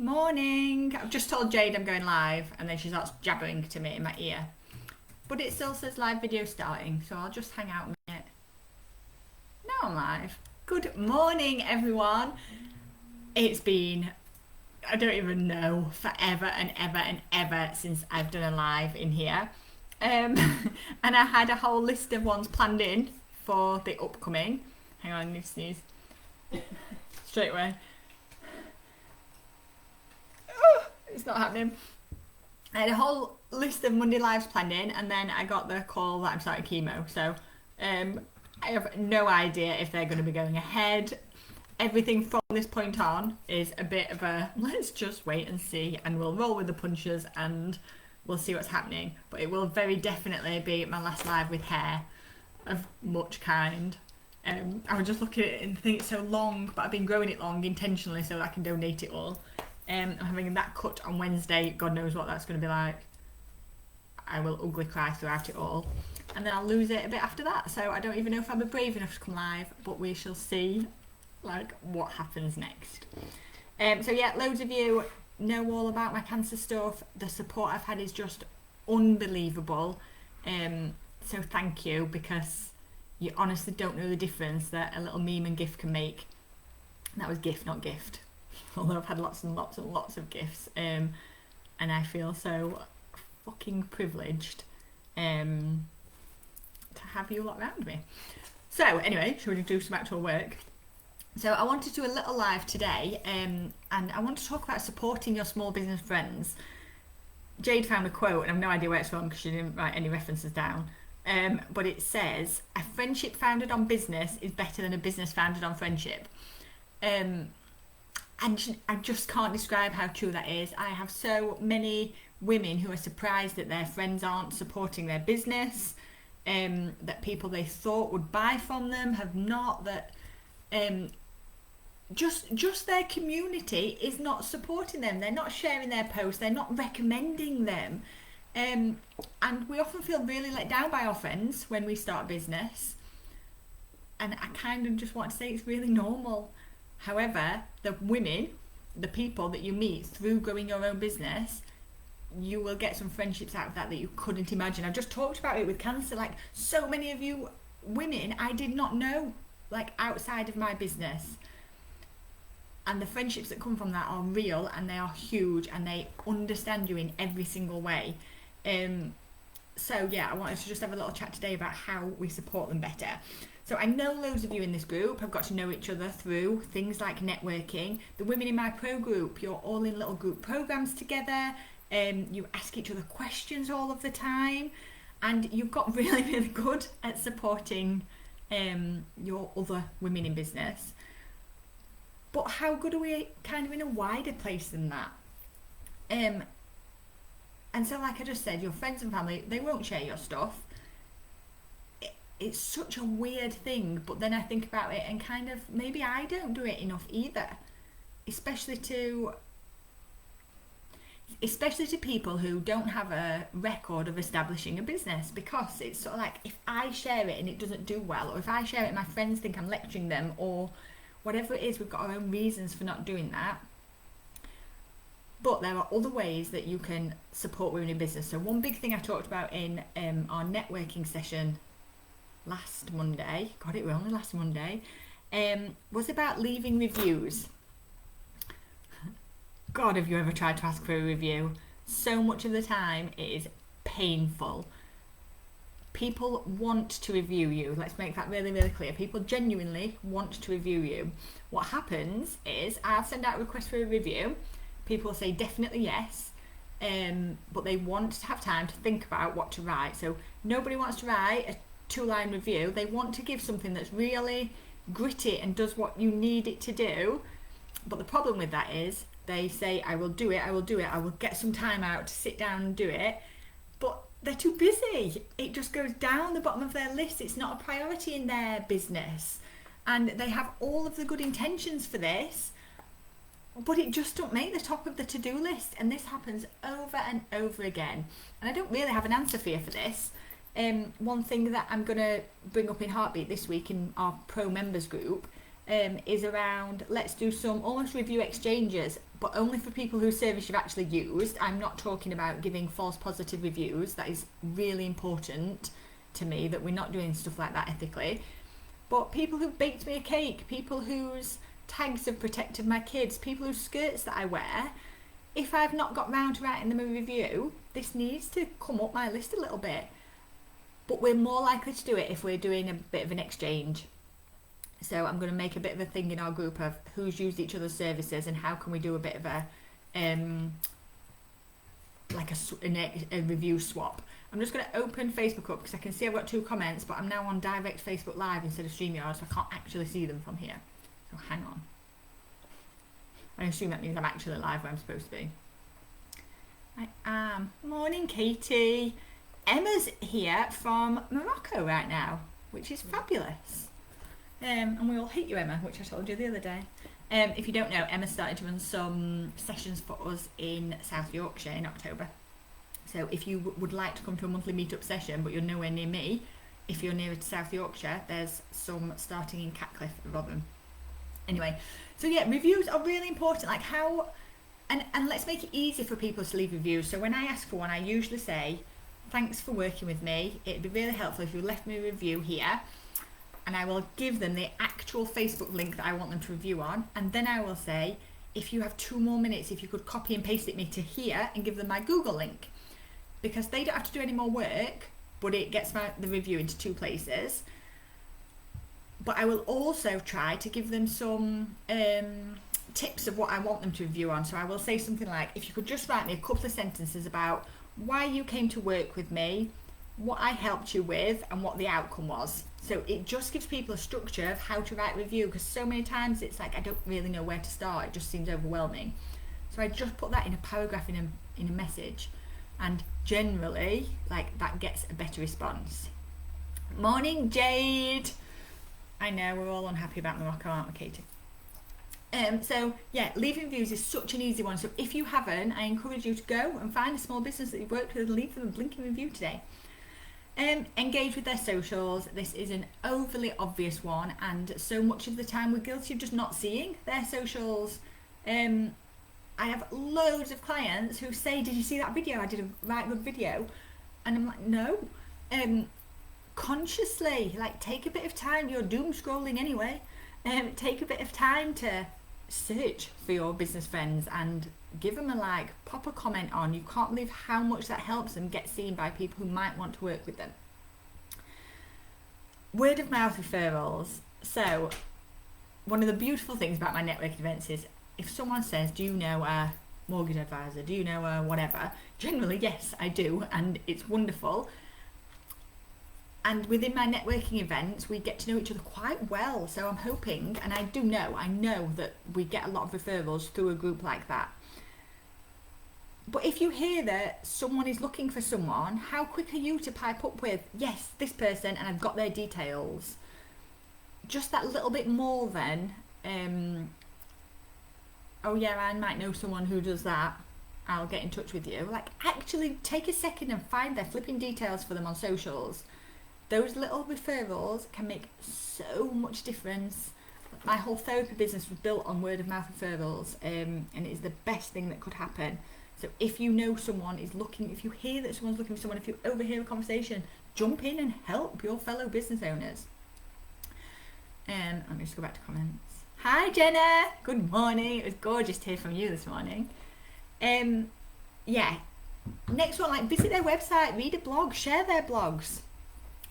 Morning. I've just told Jade I'm going live and then she starts jabbering to me in my ear. But it still says live video starting, so I'll just hang out a minute. Now I'm live. Good morning, everyone. It's been, I don't even know, forever and ever and ever since I've done a live in here. And I had a whole list of ones planned in for the upcoming. Hang on, I need to sneeze. Straight away. It's not happening. I had a whole list of Monday lives planned in, and then I got the call that I'm starting chemo. So I have no idea if they're going to be going ahead. Everything from this point on is a bit of a let's just wait and see, and we'll roll with the punches and we'll see what's happening. But it will very definitely be my last live with hair of much kind. I was just looking at it and think it's so long, but I've been growing it long intentionally so that I can donate it all. I'm having that cut on Wednesday. God knows what that's going to be like. I will ugly cry throughout it all. And then I'll lose it a bit after that. So I don't even know if I'm brave enough to come live, but we shall see like what happens next. So yeah, loads of you know all about my cancer stuff. The support I've had is just unbelievable. So thank you, because you honestly don't know the difference that a little meme and GIF can make. That was GIF, not gift. Although I've had lots and lots and lots of gifts, and I feel so fucking privileged to have you lot around me. So anyway, shall we do some actual work? So I wanted to do a little live today, and I want to talk about supporting your small business friends. Jade found a quote, and I've no idea where it's from because she didn't write any references down, but it says, "A friendship founded on business is better than a business founded on friendship." And I just can't describe how true that is. I have so many women who are surprised that their friends aren't supporting their business, that people they thought would buy from them have not, that just their community is not supporting them. They're not sharing their posts, they're not recommending them. And we often feel really let down by our friends when we start a business. And I kind of just want to say it's really normal. However, the women, the people that you meet through growing your own business, you will get some friendships out of that you couldn't imagine. I've just talked about it with cancer. Like, so many of you women I did not know, like, outside of my business. And the friendships that come from that are real, and they are huge, and they understand you in every single way. So yeah, I wanted to just have a little chat today about how we support them better. So I know loads of you in this group have got to know each other through things like networking. The women in my pro group, you're all in little group programs together. You ask each other questions all of the time, and you've got really, really good at supporting your other women in business. But how good are we kind of in a wider place than that? And so, like I just said, your friends and family, they won't share your stuff. It's such a weird thing, but then I think about it and kind of, maybe I don't do it enough either. Especially to people who don't have a record of establishing a business, because it's sort of like, if I share it and it doesn't do well, or if I share it and my friends think I'm lecturing them, or whatever it is, we've got our own reasons for not doing that. But there are other ways that you can support women in business. So one big thing I talked about in our networking session last Monday, God, it was only last Monday, was about leaving reviews. God, have you ever tried to ask for a review? So much of the time it is painful. People want to review you. Let's make that really, really clear. People genuinely want to review you. What happens is, I'll send out a request for a review. People say definitely yes, but they want to have time to think about what to write. So nobody wants to write a 2-line review. They want to give something that's really gritty and does what you need it to do. But the problem with that is, they say, I will do it, I will get some time out to sit down and do it, but they're too busy. It just goes down the bottom of their list. It's not a priority in their business, and they have all of the good intentions for this, but it just don't make the top of the to-do list. And this happens over and over again, and I don't really have an answer for you for this. One thing that I'm going to bring up in Heartbeat this week in our pro members group is around, let's do some almost review exchanges, but only for people whose service you've actually used. I'm not talking about giving false positive reviews. That is really important to me, that we're not doing stuff like that ethically. But people who've baked me a cake, people whose tags have protected my kids, people whose skirts that I wear, if I've not got round to writing them a review, this needs to come up my list a little bit. But we're more likely to do it if we're doing a bit of an exchange. So I'm going to make a bit of a thing in our group of who's used each other's services and how can we do a bit of a like a review swap. I'm just going to open Facebook up because I can see I've got 2 comments, but I'm now on direct Facebook Live instead of StreamYard, so I can't actually see them from here. So hang on. I assume that means I'm actually live where I'm supposed to be. I am. Morning, Katie. Emma's here from Morocco right now, which is fabulous. And we all hate you, Emma, which I told you the other day. If you don't know, Emma started to run some sessions for us in South Yorkshire in October. So if you would like to come to a monthly meetup session, but you're nowhere near me, if you're nearer to South Yorkshire, there's some starting in Catcliffe, Rotherham. Anyway, so yeah, reviews are really important. Like how, and let's make it easy for people to leave reviews. So when I ask for one, I usually say, thanks for working with me. It'd be really helpful if you left me a review here, and I will give them the actual Facebook link that I want them to review on. And then I will say, if you have 2 more minutes, if you could copy and paste it me to here and give them my Google link, because they don't have to do any more work, but it gets the review into 2 places. But I will also try to give them some tips of what I want them to review on. So I will say something like, if you could just write me a couple of sentences about why you came to work with me, what I helped you with, and what the outcome was. So it just gives people a structure of how to write a review, because so many times it's like I don't really know where to start. It just seems overwhelming. So I just put that in a paragraph in a message, and generally like that gets a better response. Morning, Jade. I know we're all unhappy about Morocco, aren't we, Katie? So yeah, leaving reviews is such an easy one. So if you haven't, I encourage you to go and find a small business that you've worked with and leave them a blinking review today. Engage with their socials. This is an overly obvious one, and so much of the time we're guilty of just not seeing their socials. I have loads of clients who say, did you see that video? I did a right good video. And I'm like, no. Consciously, like, take a bit of time. You're doom scrolling anyway. Take a bit of time to search for your business friends and give them a like, pop a comment on. You can't believe how much that helps them get seen by people who might want to work with them. Word of mouth referrals. So one of the beautiful things about my networking events is if someone says, do you know a mortgage advisor, do you know a whatever, generally yes I do, and it's wonderful. And within my networking events, we get to know each other quite well. So I'm hoping, and I know that we get a lot of referrals through a group like that. But if you hear that someone is looking for someone, how quick are you to pipe up with, yes, this person, and I've got their details? Just that little bit more then, oh yeah, I might know someone who does that, I'll get in touch with you. Like, actually take a second and find their flipping details for them on socials. Those little referrals can make so much difference. My whole therapy business was built on word of mouth referrals, and it is the best thing that could happen. So if you know someone is looking, if you hear that someone's looking for someone, if you overhear a conversation, jump in and help your fellow business owners. Let me just go back to comments. Hi Jenna, good morning. It was gorgeous to hear from you this morning. Yeah, next one, like, visit their website, read a blog, share their blogs.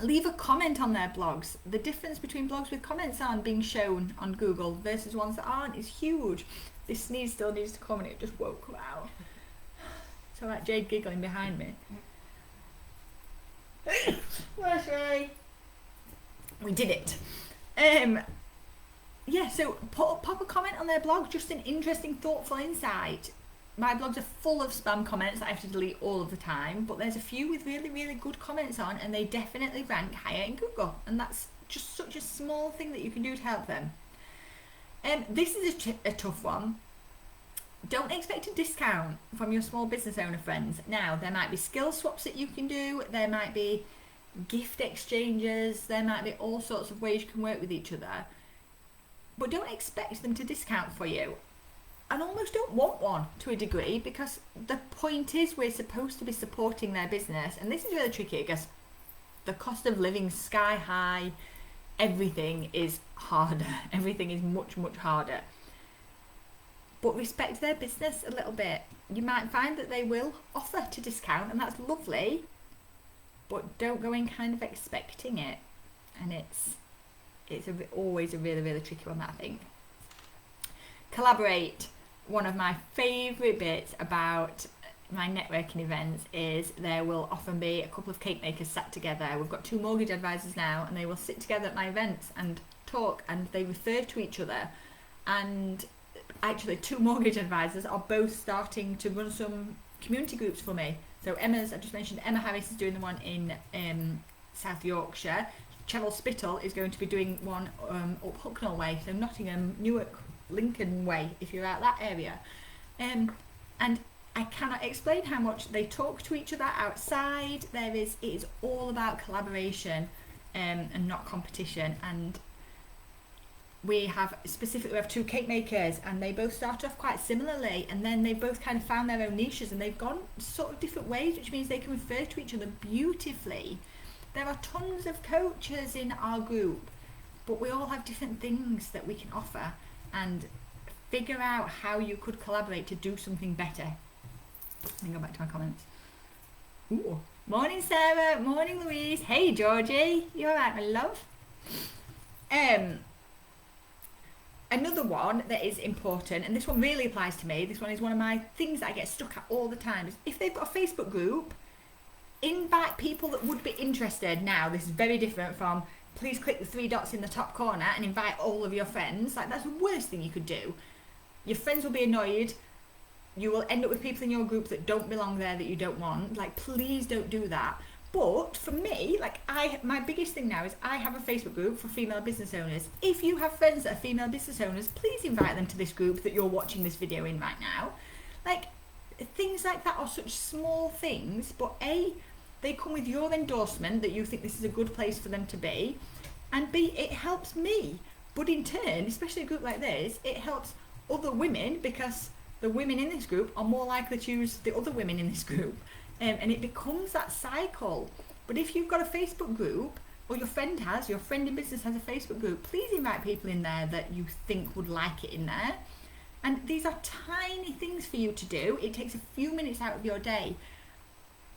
Leave a comment on their blogs. The difference between blogs with comments on being shown on Google versus ones that aren't is huge. This sneeze still needs to come and it just won't come out. So that Jade giggling behind me. Where's Ray? We did it. Yeah, so pop a comment on their blog, just an interesting, thoughtful insight. My blogs are full of spam comments that I have to delete all of the time, but there's a few with really, really good comments on, and they definitely rank higher in Google, and that's just such a small thing that you can do to help them. This is a tough one. Don't expect a discount from your small business owner friends. Now, there might be skill swaps that you can do, there might be gift exchanges, there might be all sorts of ways you can work with each other, but don't expect them to discount for you. and almost don't want one to a degree, because the point is we're supposed to be supporting their business, and this is really tricky because the cost of living sky high, everything is harder, everything is much harder. But respect their business a little bit. You might find that they will offer to discount, and that's lovely, but don't go in kind of expecting it. And it's always a really tricky one, that I think. Collaborate. One of my favourite bits about my networking events is there will often be a couple of cake makers sat together. We've got 2 mortgage advisors now, and they will sit together at my events and talk, and they refer to each other. And actually 2 mortgage advisors are both starting to run some community groups for me. So I just mentioned Emma Harris is doing the one in South Yorkshire. Cheryl Spittle is going to be doing one up Hucknall way, so Nottingham, Newark, Lincoln way, if you're out that area. And I cannot explain how much they talk to each other outside. It is all about collaboration and not competition. And we have 2 cake makers, and they both started off quite similarly, and then they both kind of found their own niches, and they've gone sort of different ways, which means they can refer to each other beautifully. There are tons of coaches in our group, but we all have different things that we can offer, and figure out how you could collaborate to do something better. Let me go back to my comments. Ooh. Morning Sarah, morning Louise, hey Georgie, you alright my love? Another one that is important, and this one really applies to me, this one is one of my things that I get stuck at all the time, is if they've got a Facebook group, invite people that would be interested. Now, this is very different from please click the 3 dots in the top corner and invite all of your friends. Like, that's the worst thing you could do. Your friends will be annoyed. You will end up with people in your group that don't belong there, that you don't want. Like, please don't do that. But for me, like, my biggest thing now is I have a Facebook group for female business owners. If you have friends that are female business owners, please invite them to this group that you're watching this video in right now. Like, things like that are such small things, but A, they come with your endorsement that you think this is a good place for them to be, and B, it helps me. But in turn, especially a group like this, it helps other women, because the women in this group are more likely to use the other women in this group. And it becomes that cycle. But if you've got a Facebook group, or your friend in business has a Facebook group, please invite people in there that you think would like it in there. And these are tiny things for you to do. It takes a few minutes out of your day.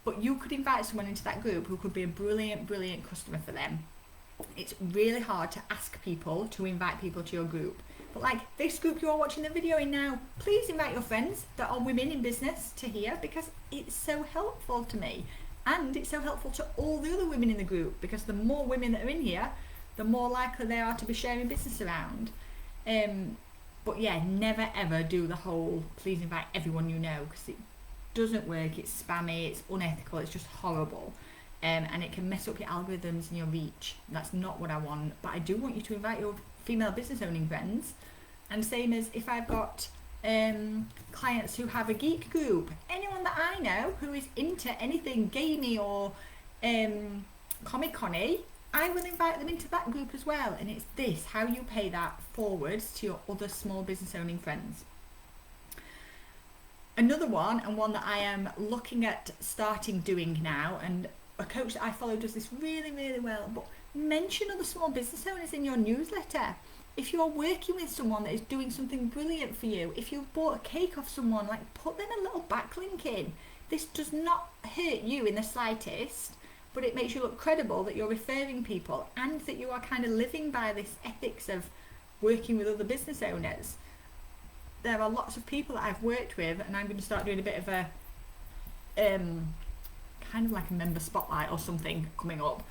But you could invite someone into that group who could be a brilliant customer for them. It's really hard to ask people to invite people to your group. But like this group you're watching the video in now, please invite your friends that are women in business to here, because it's so helpful to me. And it's so helpful to all the other women in the group, because the more women that are in here, the more likely they are to be sharing business around. But yeah, never ever do the whole please invite everyone you know, because it doesn't work. It's spammy, it's unethical, it's just horrible. And it can mess up your algorithms and your reach. That's not what I want. But I do want you to invite your female business owning friends. And same as if I've got clients who have a geek group, anyone that I know who is into anything gamey or Comic-Con-y, I will invite them into that group as well. And it's this, how you pay that forwards to your other small business owning friends. Another one, and one that I am looking at starting doing now, and a coach that I follow does this really well, but mention other small business owners in your newsletter. If you're working with someone that is doing something brilliant for you, if you've bought a cake off someone, like put them a little backlink in. This does not hurt you in the slightest, but it makes you look credible that you're referring people, and that you are kind of living by this ethics of working with other business owners. There are lots of people that I've worked with, and I'm going to start doing a bit of a kind of like a member spotlight or something coming up.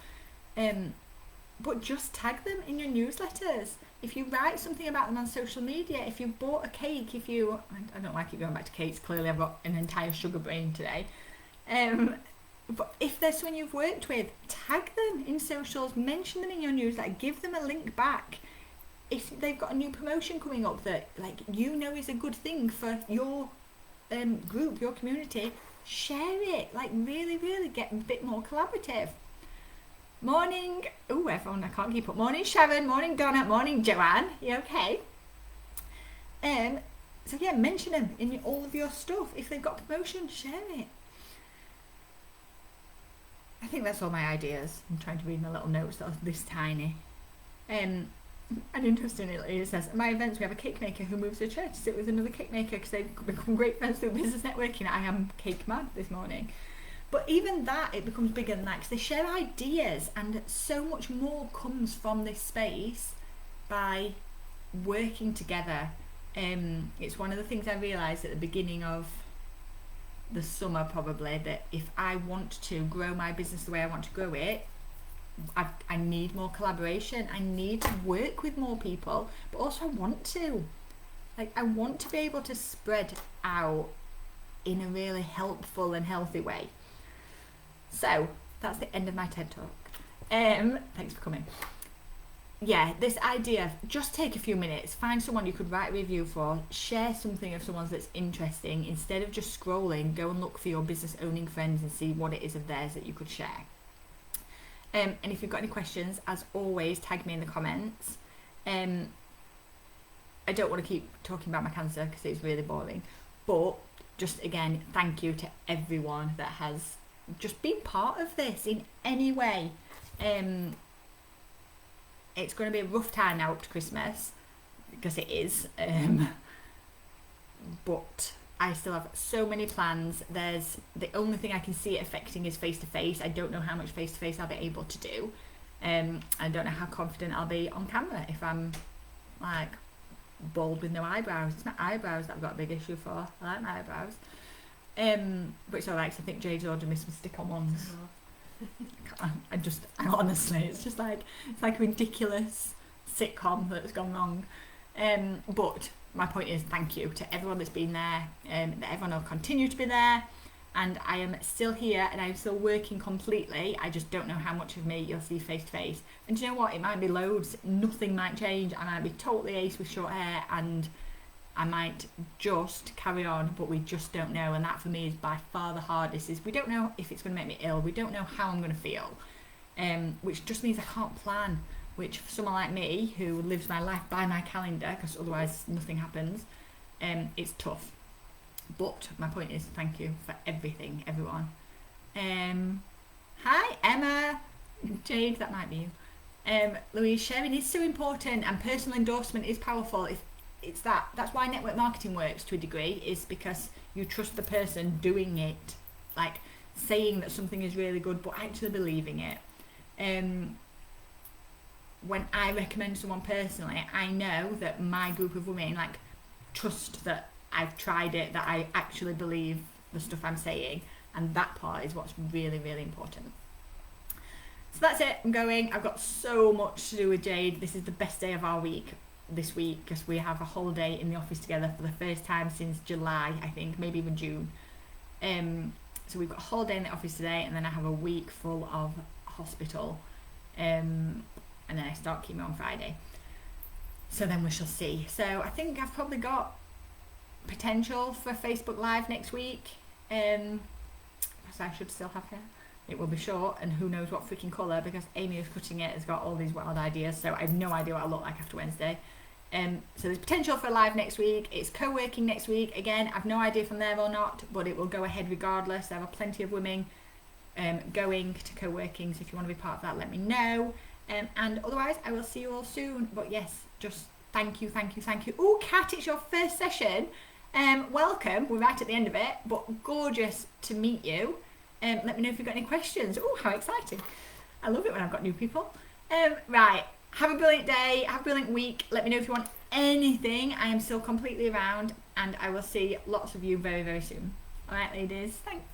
But just tag them in your newsletters. If you write something about them on social media, if you bought a cake, I don't like it going back to cakes, clearly I've got an entire sugar brain today. But if there's someone you've worked with, tag them in socials, mention them in your newsletter, give them a link back. If they've got a new promotion coming up that is a good thing for your group, your community, share it. Really get a bit more collaborative. Morning, everyone, I can't keep up. Morning Sharon, morning Donna, morning Joanne. You okay? So yeah, mention them in all of your stuff. If they've got promotion, share it. I think that's all my ideas. I'm trying to read my little notes that are this tiny. And interestingly, it says, at my events we have a cake maker who moves to church to sit with another cake maker because they've become great friends through business networking. I am cake mad this morning. But even that, it becomes bigger than that because they share ideas, and so much more comes from this space by working together. It's one of the things I realised at the beginning of the summer probably, that if I want to grow my business the way I want to grow it, I need more collaboration. I need to work with more people, but also I want to be able to spread out in a really helpful and healthy way. So that's the end of my TED talk. Thanks for coming. Yeah, this idea of just take a few minutes, find someone you could write a review for, share something of someone's that's interesting. Instead of just scrolling, go and look for your business owning friends and see what it is of theirs that you could share. And if you've got any questions, as always, tag me in the comments. I don't want to keep talking about my cancer because it's really boring, but just again, thank you to everyone that has just been part of this in any way. It's going to be a rough time now up to Christmas, because it is, but I still have so many plans. There's the only thing I can see it affecting is face-to-face. I don't know how much face-to-face I'll be able to do. I don't know how confident I'll be on camera if I'm like bald with no eyebrows. It's my eyebrows that I've got a big issue for. I like my eyebrows. But it's alright, because I think Jade's ordered me some stick-on ones. I honestly, it's like a ridiculous sitcom that's gone wrong. But my point is, thank you to everyone that's been there, that everyone will continue to be there, and I am still here and I'm still working completely. I just don't know how much of me you'll see face to face. And do you know what? It might be loads. Nothing might change. I might be totally ace with short hair, and I might just carry on, but we just don't know. And that for me is by far the hardest, is we don't know if it's going to make me ill. We don't know how I'm going to feel, which just means I can't plan, which for someone like me who lives my life by my calendar, because otherwise nothing happens, it's tough. But my point is, thank you for everything, everyone. Hi Emma, Jade, that might be you. Louise, sharing is so important, and personal endorsement is powerful. That's why network marketing works to a degree, is because you trust the person doing it, like saying that something is really good but actually believing it. When I recommend someone personally, I know that my group of women like trust that I've tried it, that I actually believe the stuff I'm saying, and that part is what's really, really important. So that's it, I'm going. I've got so much to do with Jade. This is the best day of our week this week, because we have a holiday in the office together for the first time since July, I think, maybe even June. So we've got a holiday in the office today, and then I have a week full of hospital, and then I start chemo on Friday. So then we shall see. So I think I've probably got potential for Facebook Live next week, because I should still have hair. It will be short, and who knows what freaking colour, because Amy who's cutting it has got all these wild ideas, so I have no idea what I'll look like after Wednesday. So there's potential for a live next week. It's co-working next week. Again, I've no idea if I'm there or not, but it will go ahead regardless. There are plenty of women going to co-working, so if you want to be part of that, let me know. And otherwise, I will see you all soon. But yes, just thank you. Oh, Kat, it's your first session. Welcome. We're right at the end of it, but gorgeous to meet you. Let me know if you've got any questions. Oh, how exciting. I love it when I've got new people. Right, have a brilliant day, have a brilliant week. Let me know if you want anything. I am still completely around, and I will see lots of you very, very soon. All right, ladies, thanks.